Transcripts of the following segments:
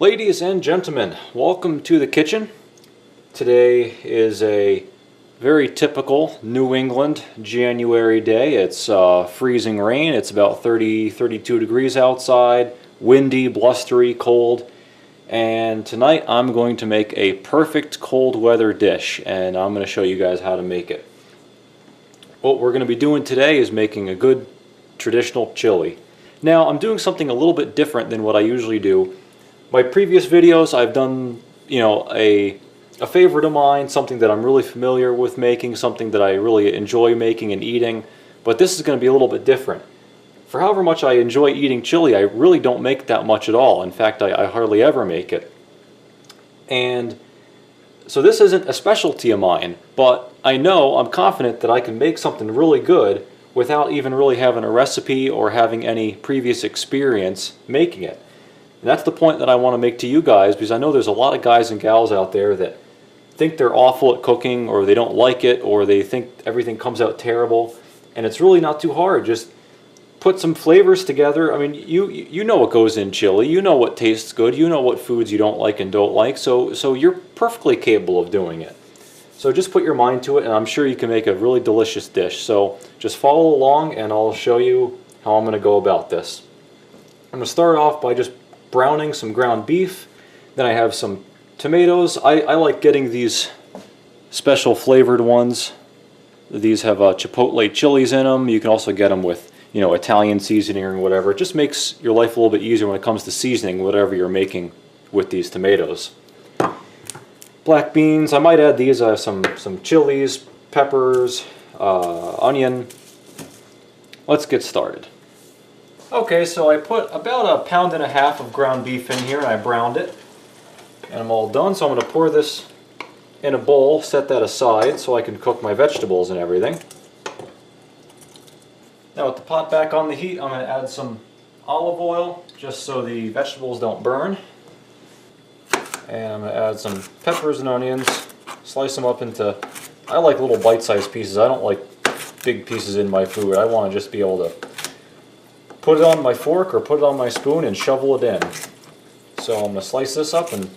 Ladies and gentlemen, welcome to the kitchen. Today is a very typical New England January day. It's freezing rain. It's about 32 degrees outside, windy, blustery, cold. And tonight I'm going to make a perfect cold weather dish, and I'm going to show you guys how to make it. What we're going to be doing today is making a good traditional chili. Now I'm doing something a little bit different than what I usually do. My previous videos I've done, a favorite of mine, something that I'm really familiar with making, something that I really enjoy making and eating, but this is going to be a little bit different. For however much I enjoy eating chili, I really don't make that much at all. In fact, I hardly ever make it. And so this isn't a specialty of mine, but I'm confident that I can make something really good without even really having a recipe or having any previous experience making it. And that's the point that I want to make to you guys, because I know there's a lot of guys and gals out there that think they're awful at cooking, or they don't like it, or they think everything comes out terrible. And it's really not too hard. Just put some flavors together. I mean, you know what goes in chili. You know what tastes good. You know what foods you don't like and don't like. So you're perfectly capable of doing it. So just put your mind to it, and I'm sure you can make a really delicious dish. So just follow along, and I'll show you how I'm going to go about this. I'm going to start off by just browning some ground beef. Then I have some tomatoes. I like getting these special flavored ones. These have chipotle chilies in them. You can also get them with Italian seasoning or whatever. It just makes your life a little bit easier when it comes to seasoning whatever you're making with these tomatoes. Black beans, I might add these. I have some chilies, peppers, onion. Let's get started. Okay, so I put about 1.5 pounds of ground beef in here, and I browned it. And I'm all done, so I'm going to pour this in a bowl, set that aside so I can cook my vegetables and everything. Now with the pot back on the heat, I'm going to add some olive oil just so the vegetables don't burn. And I'm going to add some peppers and onions, slice them up into, I like little bite-sized pieces. I don't like big pieces in my food. I want to just be able to put it on my fork or put it on my spoon and shovel it in. So I'm going to slice this up and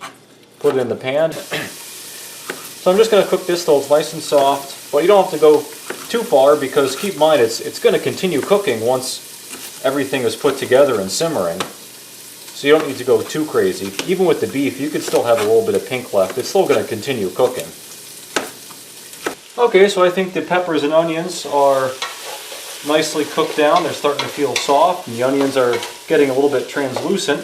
put it in the pan. So I'm just going to cook this till it's nice and soft, but you don't have to go too far, because keep in mind it's going to continue cooking once everything is put together and simmering. So you don't need to go too crazy. Even with the beef, you could still have a little bit of pink left. It's still going to continue cooking. Okay, so I think the peppers and onions are nicely cooked down. They're starting to feel soft, and the onions are getting a little bit translucent.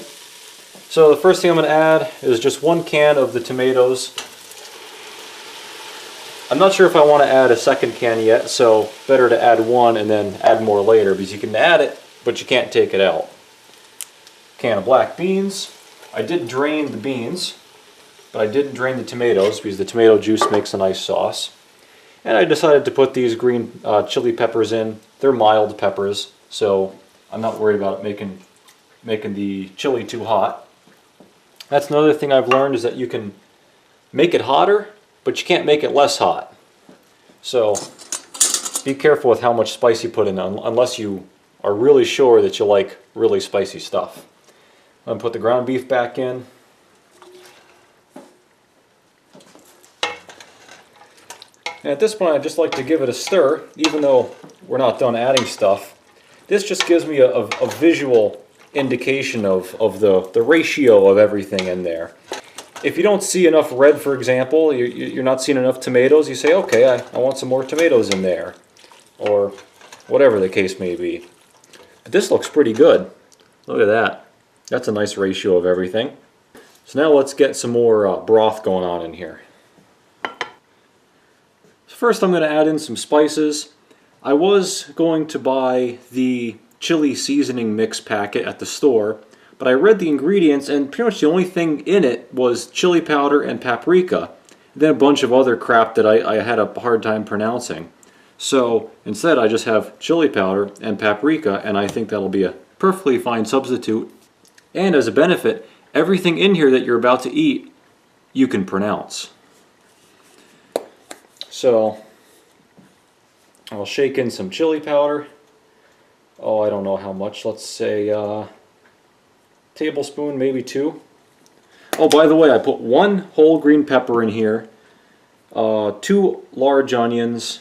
So the first thing I'm going to add is just 1 can of the tomatoes. I'm not sure if I want to add a second can yet, so better to add 1 and then add more later, because you can add it, but you can't take it out. Can of black beans. I did drain the beans, but I didn't drain the tomatoes because the tomato juice makes a nice sauce. And I decided to put these green chili peppers in. They're mild peppers, so I'm not worried about it making the chili too hot. That's another thing I've learned, is that you can make it hotter, but you can't make it less hot. So be careful with how much spice you put in, unless you are really sure that you like really spicy stuff. I'm going to put the ground beef back in. And at this point, I'd just like to give it a stir, even though we're not done adding stuff. This just gives me a visual indication of the ratio of everything in there. If you don't see enough red, for example, you're not seeing enough tomatoes, you say, okay, I want some more tomatoes in there, or whatever the case may be. But this looks pretty good. Look at that. That's a nice ratio of everything. So now let's get some more broth going on in here. First, I'm going to add in some spices. I was going to buy the chili seasoning mix packet at the store, but I read the ingredients, and pretty much the only thing in it was chili powder and paprika, and then a bunch of other crap that I had a hard time pronouncing. So instead, I just have chili powder and paprika, and I think that'll be a perfectly fine substitute. And as a benefit, everything in here that you're about to eat, you can pronounce. So I'll shake in some chili powder. Oh, I don't know how much. Let's say tablespoon, maybe 2. Oh, by the way, I put 1 whole green pepper in here, 2 large onions,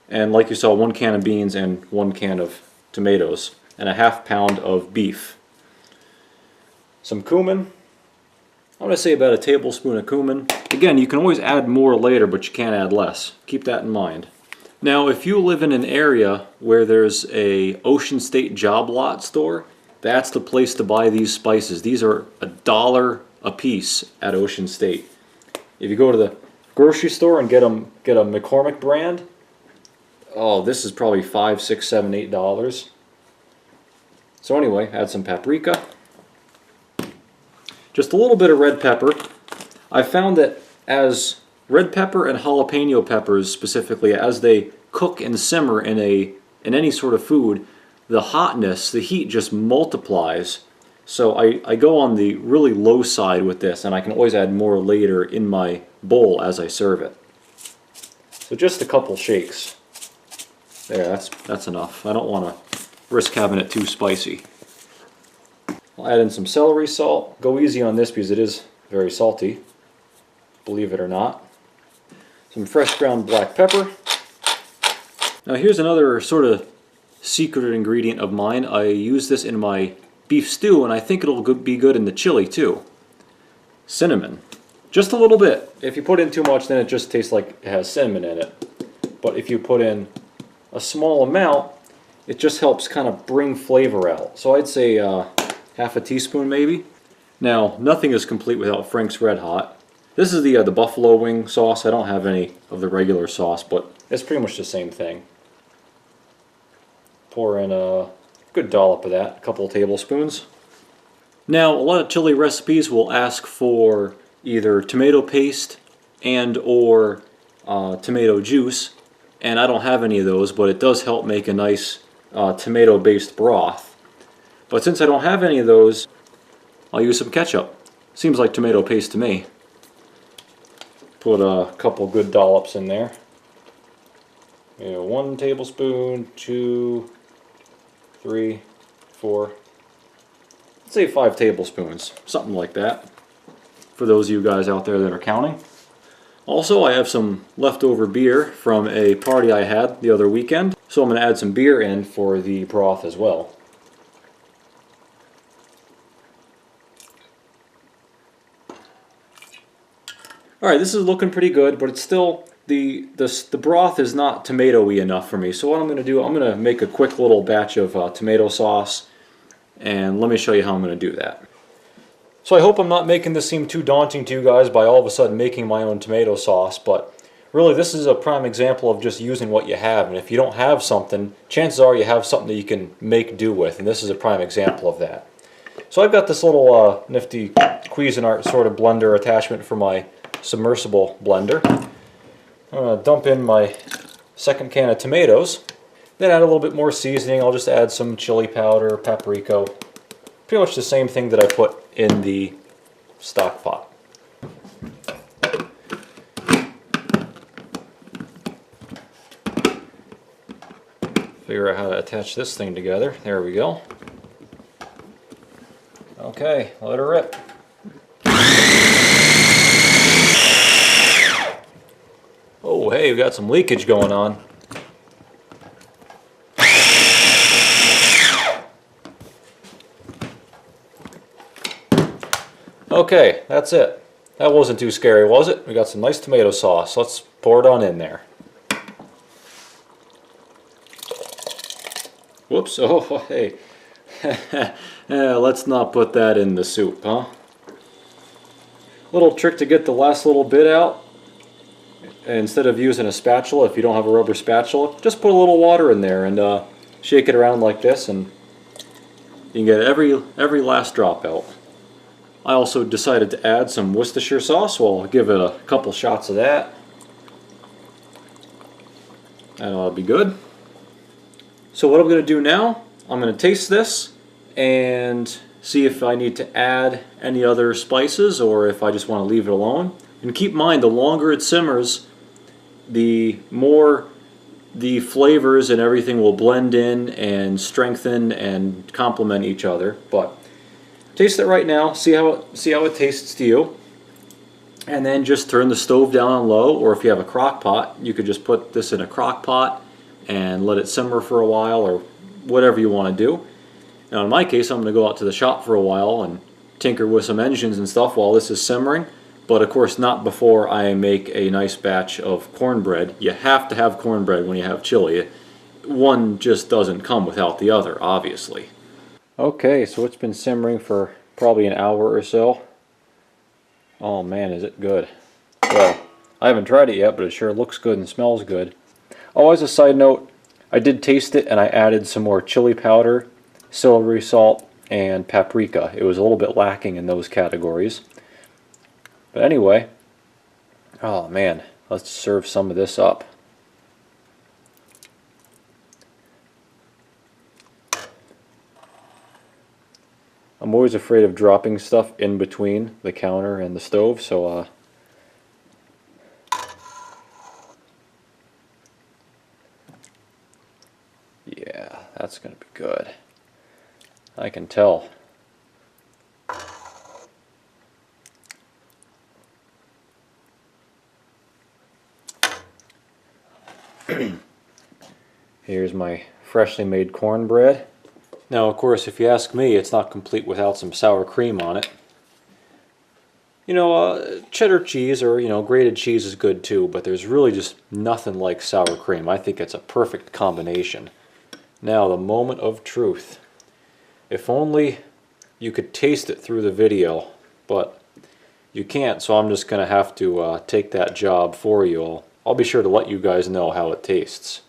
and like you saw, 1 can of beans and 1 can of tomatoes, and a ½ pound of beef. Some cumin. I'm going to say about a tablespoon of cumin. Again, you can always add more later, but you can't add less. Keep that in mind. Now, if you live in an area where there's a Ocean State job lot store, that's the place to buy these spices. These are $1 a piece at Ocean State. If you go to the grocery store and get a McCormick brand, oh, this is probably $5, $6, $7, $8. So anyway, add some paprika. Just a little bit of red pepper. I found that as red pepper and jalapeno peppers specifically, as they cook and simmer in any sort of food, the hotness, the heat just multiplies. So I go on the really low side with this, and I can always add more later in my bowl as I serve it. So just a couple shakes. There, that's enough. I don't want to risk having it too spicy. I'll add in some celery salt. Go easy on this because it is very salty, believe it or not. Some fresh ground black pepper. Now here's another sort of secret ingredient of mine. I use this in my beef stew, and I think it'll be good in the chili too. Cinnamon. Just a little bit. If you put in too much, then it just tastes like it has cinnamon in it. But if you put in a small amount, it just helps kind of bring flavor out. So I'd say ½ a teaspoon maybe. Now, nothing is complete without Frank's Red Hot. This is the buffalo wing sauce. I don't have any of the regular sauce, but it's pretty much the same thing. Pour in a good dollop of that, a couple of tablespoons. Now, a lot of chili recipes will ask for either tomato paste and or tomato juice, and I don't have any of those, but it does help make a nice tomato-based broth. But since I don't have any of those, I'll use some ketchup. Seems like tomato paste to me. Put a couple good dollops in there. 1 tablespoon, 2, 3, 4. Let's say 5 tablespoons, something like that. For those of you guys out there that are counting. Also, I have some leftover beer from a party I had the other weekend, so I'm going to add some beer in for the broth as well. Alright, this is looking pretty good, but it's still, the broth is not tomato-y enough for me. So what I'm going to do, I'm going to make a quick little batch of tomato sauce, and let me show you how I'm going to do that. So I hope I'm not making this seem too daunting to you guys by all of a sudden making my own tomato sauce, but really this is a prime example of just using what you have. And if you don't have something, chances are you have something that you can make do with, and this is a prime example of that. So I've got this little nifty Cuisinart sort of blender attachment for my submersible blender. I'm going to dump in my second can of tomatoes, then add a little bit more seasoning. I'll just add some chili powder, paprika, pretty much the same thing that I put in the stock pot. Figure out how to attach this thing together. There we go. Okay, let her rip. Oh, hey, we got some leakage going on. Okay, that's it. That wasn't too scary, was it? We got some nice tomato sauce. Let's pour it on in there. Whoops, oh, hey. Yeah, let's not put that in the soup, huh? Little trick to get the last little bit out. Instead of using a spatula, if you don't have a rubber spatula, just put a little water in there and shake it around like this, and you can get every last drop out. I also decided to add some Worcestershire sauce, so I'll give it a couple shots of that. And it'll be good. So what I'm going to do now, I'm going to taste this and see if I need to add any other spices or if I just want to leave it alone. And keep in mind, the longer it simmers, the more the flavors and everything will blend in and strengthen and complement each other. But taste it right now, see how it tastes to you, and then just turn the stove down on low, or if you have a crock pot, you could just put this in a crock pot and let it simmer for a while, or whatever you want to do. Now in my case, I'm going to go out to the shop for a while and tinker with some engines and stuff while this is simmering, but of course not before I make a nice batch of cornbread. You have to have cornbread when you have chili. One just doesn't come without the other, obviously. Okay, so it's been simmering for probably an hour or so. Oh man, is it good. Well, I haven't tried it yet, but it sure looks good and smells good. Oh, as a side note, I did taste it and I added some more chili powder, celery salt, and paprika. It was a little bit lacking in those categories. But anyway, oh man, let's serve some of this up. I'm always afraid of dropping stuff in between the counter and the stove, so yeah, that's going to be good. I can tell. Here's my freshly made cornbread. Now, of course, if you ask me, it's not complete without some sour cream on it. You know, cheddar cheese or, grated cheese is good too, but there's really just nothing like sour cream. I think it's a perfect combination. Now, the moment of truth. If only you could taste it through the video, but you can't, so I'm just going to have to take that job for you. I'll be sure to let you guys know how it tastes.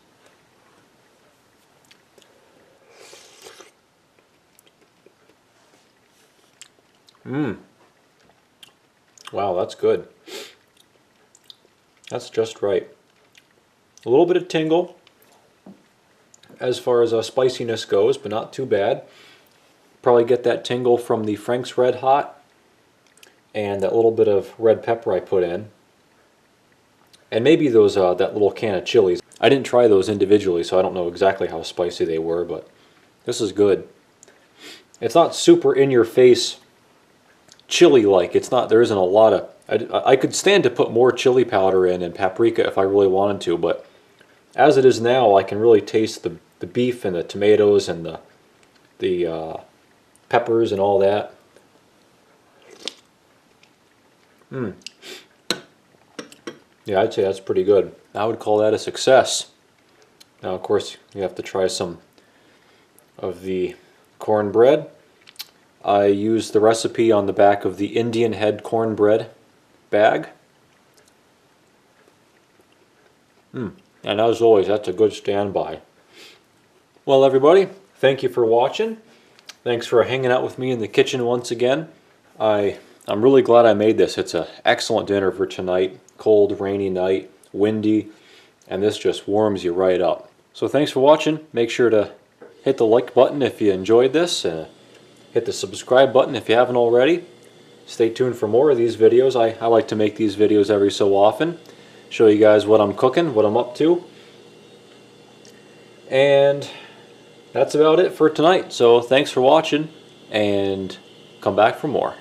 Wow, that's good. That's just right. A little bit of tingle as far as spiciness goes, but not too bad. Probably get that tingle from the Frank's Red Hot and that little bit of red pepper I put in. And maybe those that little can of chilies. I didn't try those individually, so I don't know exactly how spicy they were, but this is good. It's not super in-your-face chili-like. It's not. There isn't a lot of. I could stand to put more chili powder in and paprika if I really wanted to, but as it is now, I can really taste the beef and the tomatoes and the peppers and all that. Yeah, I'd say that's pretty good. I would call that a success. Now, of course, you have to try some of the cornbread. I used the recipe on the back of the Indian Head cornbread bag. And as always, that's a good standby. Well, everybody, thank you for watching. Thanks for hanging out with me in the kitchen once again. I'm really glad I made this. It's an excellent dinner for tonight. Cold, rainy night, windy, and this just warms you right up. So thanks for watching. Make sure to hit the like button if you enjoyed this. Hit the subscribe button if you haven't already. Stay tuned for more of these videos. I like to make these videos every so often. Show you guys what I'm cooking, what I'm up to. And that's about it for tonight. So thanks for watching, and come back for more.